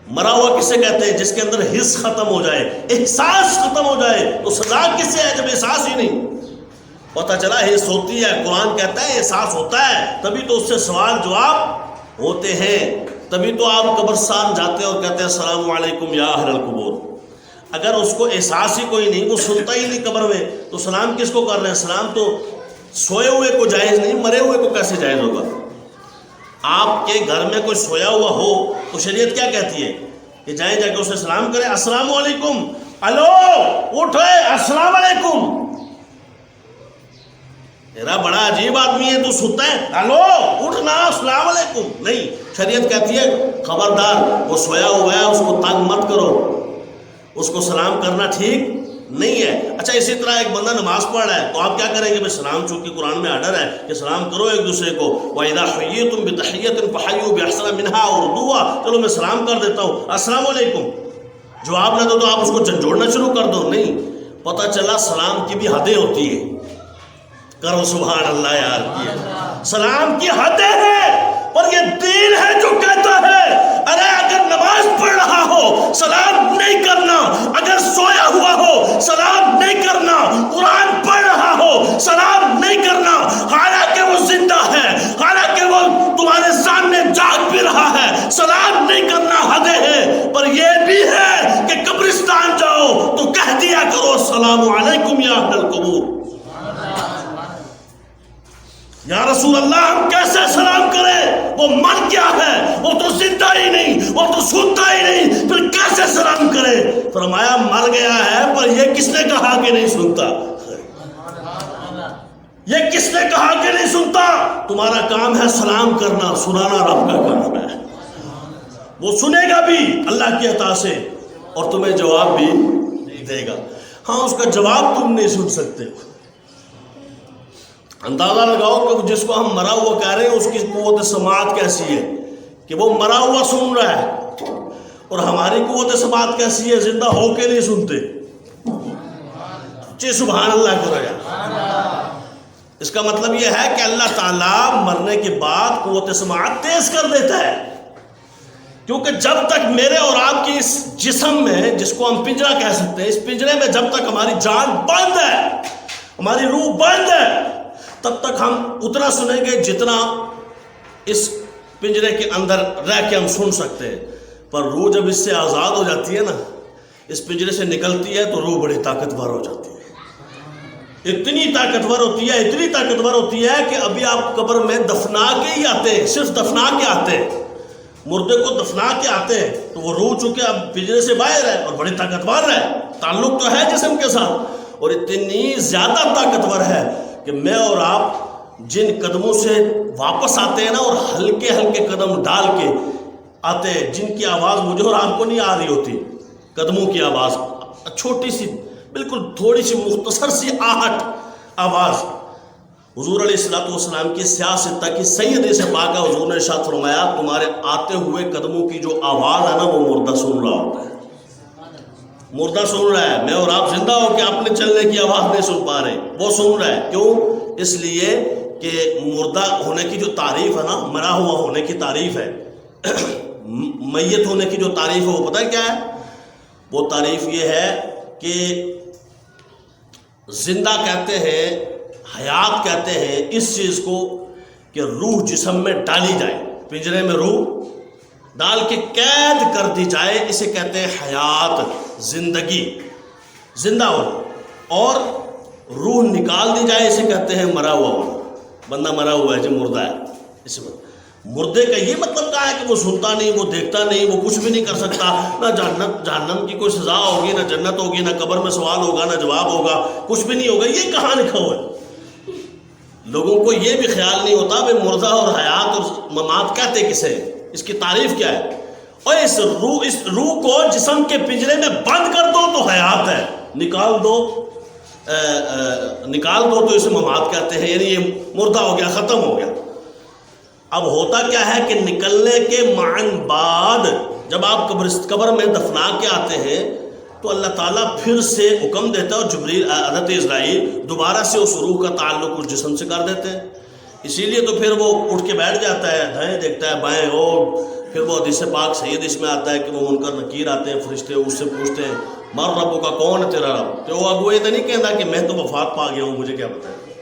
مرا ہوا کسے کہتے ہیں؟ جس کے اندر حس ختم ہو جائے، احساس ختم ہو جائے. تو سزا کس سے ہے جب احساس ہی نہیں؟ پتہ چلا حس ہوتی ہے، قرآن کہتا ہے احساس ہوتا ہے، تبھی تو اس سے سوال جواب ہوتے ہیں. تبھی تو آپ قبرستان جاتے ہیں اور کہتے ہیں السلام علیکم یا اہل القبور. اگر اس کو احساس ہی کوئی نہیں، وہ سنتا ہی نہیں قبر میں، تو سلام کس کو کر رہے ہیں؟ سلام تو سوئے ہوئے کو جائز نہیں، مرے ہوئے کو کیسے جائز ہوگا؟ آپ کے گھر میں کوئی سویا ہوا ہو تو شریعت کیا کہتی ہے کہ جائیں جا کے اسے سلام کریں، السلام علیکم، الو اٹھو السلام علیکم. میرا بڑا عجیب آدمی ہے، تو سنتا ہے الو اٹھنا السلام علیکم. نہیں، شریعت کہتی ہے خبردار، وہ سویا ہوا ہے، اس کو تنگ مت کرو، اس کو سلام کرنا ٹھیک نہیں ہے. اچھا اسی طرح ایک بندہ نماز پڑھ رہا ہے تو آپ کیا کریں گے؟ سلام، چونکہ قرآن میں آرڈر ہے کہ سلام کرو ایک دوسرے کو. وَإِذَا حُيِّيتُم بِتَحِيَّةٍ فَحَيُّوا بِأَحْسَنَ مِنْهَا أَوْ رُدُّوهَا. چلو میں سلام کر دیتا ہوں، السلام علیکم. جواب نہ دو تو آپ اس کو جھنجھوڑنا شروع کر دو. نہیں، پتہ چلا سلام کی بھی حدیں ہوتی ہیں. کرو سبحان اللہ یار، سلام کی حدیں ہیں. اور یہ دین ہے جو کہتا ہے ارے اگر نماز پڑھ رہا ہو سلام نہیں کرنا، اگر سویا ہوا ہو سلام نہیں کرنا، قرآن پڑھ رہا ہو سلام نہیں کرنا، حالانکہ وہ زندہ ہے، حالانکہ وہ تمہارے سامنے جاگ بھی رہا ہے، سلام نہیں کرنا حدیں ہے. پر یہ بھی ہے کہ قبرستان جاؤ تو کہہ دیا کرو السلام علیکم یا اہل القبور. یا رسول اللہ ہم کیسے سلام کریں؟ وہ من کیا ہے؟ وہ تو زندہ ہی نہیں، وہ تو سنتا ہی نہیں، پھر کیسے سلام کرے؟ فرمایا مر گیا ہے، پر یہ کس نے کہا کہ نہیں سنتا؟ یہ کس نے کہا کہ نہیں سنتا؟ تمہارا کام ہے سلام کرنا، سنانا رب کا کام ہے. وہ سنے گا بھی اللہ کی عطا سے اور تمہیں جواب بھی دے گا. ہاں اس کا جواب تم نہیں سن سکتے. اندازہ لگاؤ کہ جس کو ہم مرا ہوا کہہ رہے ہیں اس کی قوت سماعت کیسی ہے کہ وہ مرا ہوا سن رہا ہے، اور ہماری قوت سماعت کیسی ہے زندہ ہو کے نہیں سنتے. جی سبحان اللہ کرو یار. اس کا مطلب یہ ہے کہ اللہ تعالیٰ مرنے کے بعد قوت سماعت تیز کر دیتا ہے، کیونکہ جب تک میرے اور آپ کی اس جسم میں، جس کو ہم پنجرا کہہ سکتے ہیں، اس پنجرے میں جب تک ہماری جان بند ہے، ہماری روح بند ہے، تب تک ہم اتنا سنیں گے جتنا اس پنجرے کے اندر رہ کے ہم سن سکتے ہیں. پر روح جب اس سے آزاد ہو جاتی ہے نا، اس پنجرے سے نکلتی ہے، تو روح بڑی طاقتور ہو جاتی ہے. اتنی طاقتور ہوتی ہے، اتنی طاقتور ہوتی ہے کہ ابھی آپ قبر میں دفنا کے ہی آتے ہیں، صرف دفنا کے آتے ہیں، مردے کو دفنا کے آتے ہیں، تو وہ روح چونکہ اب پنجرے سے باہر ہے اور بڑی طاقتور ہے، تعلق تو ہے جسم کے ساتھ، اور اتنی زیادہ طاقتور ہے کہ میں اور آپ جن قدموں سے واپس آتے ہیں نا، اور ہلکے ہلکے قدم ڈال کے آتے ہیں، جن کی آواز مجھے اور آپ کو نہیں آ رہی ہوتی، قدموں کی آواز چھوٹی سی، بالکل تھوڑی سی مختصر سی آہٹ آواز. حضور علیہ الصلوۃ والسلام کی سیاست کی سید سے پاک حضور نے ارشاد فرمایا تمہارے آتے ہوئے قدموں کی جو آواز ہے نا، وہ مردہ سن رہا ہوتا ہے. مردہ سن رہا ہے، میں اور آپ زندہ ہو کے اپنے چلنے کی آواز نہیں سن پا رہے، وہ سن رہا ہے. کیوں؟ اس لیے کہ مردہ ہونے کی جو تعریف ہے نا، مرا ہوا ہونے کی تعریف ہے، میت ہونے کی جو تعریف ہے وہ پتہ ہے کیا ہے؟ وہ تعریف یہ ہے کہ زندہ کہتے ہیں، حیات کہتے ہیں اس چیز کو کہ روح جسم میں ڈالی جائے، پنجرے میں روح ڈال کے قید کر دی جائے، اسے کہتے ہیں حیات، زندگی، زندہ ہونا. اور روح نکال دی جائے، اسے کہتے ہیں مرا ہوا ہونا. بندہ مرا ہوا ہے جو مردہ ہے. اس مردے کا یہ مطلب کیا ہے کہ وہ سنتا نہیں، وہ دیکھتا نہیں، وہ کچھ بھی نہیں کر سکتا، نہ جہنم کی کوئی سزا ہوگی، نہ جنت ہوگی، نہ قبر میں سوال ہوگا، نہ جواب ہوگا، کچھ بھی نہیں ہوگا. یہ کہاں لکھا ہوا ہے؟ لوگوں کو یہ بھی خیال نہیں ہوتا کہ مردہ اور حیات اور ممات کہتے کسے، اس کی تعریف کیا ہے. اور اس روح کو جسم کے پنجرے میں بند کر دو تو حیات ہے، نکال دو تو اسے ممات کہتے ہیں، یعنی یہ مردہ ہو گیا، ختم ہو گیا. اب ہوتا کیا ہے کہ نکلنے کے معن بعد جب آپ قبر میں دفنا کے آتے ہیں تو اللہ تعالیٰ پھر سے حکم دیتا ہے، اور جبریل حضرت اسرائیل دوبارہ سے اس روح کا تعلق اس جسم سے کر دیتے ہیں. اسی لیے تو پھر وہ اٹھ کے بیٹھ جاتا ہے، دائیں دیکھتا ہے بائیں، اور پھر وہ حدیث پاک سید اس میں آتا ہے کہ وہ منکر نکیر آتے ہیں فرشتے، اس سے پوچھتے ہیں مر ربو کا، کون ہے تیرا رب؟ تو وہ اگو یہ تو نہیں کہتا کہ میں تو وفات پا گیا ہوں، مجھے کیا پتہ ہے.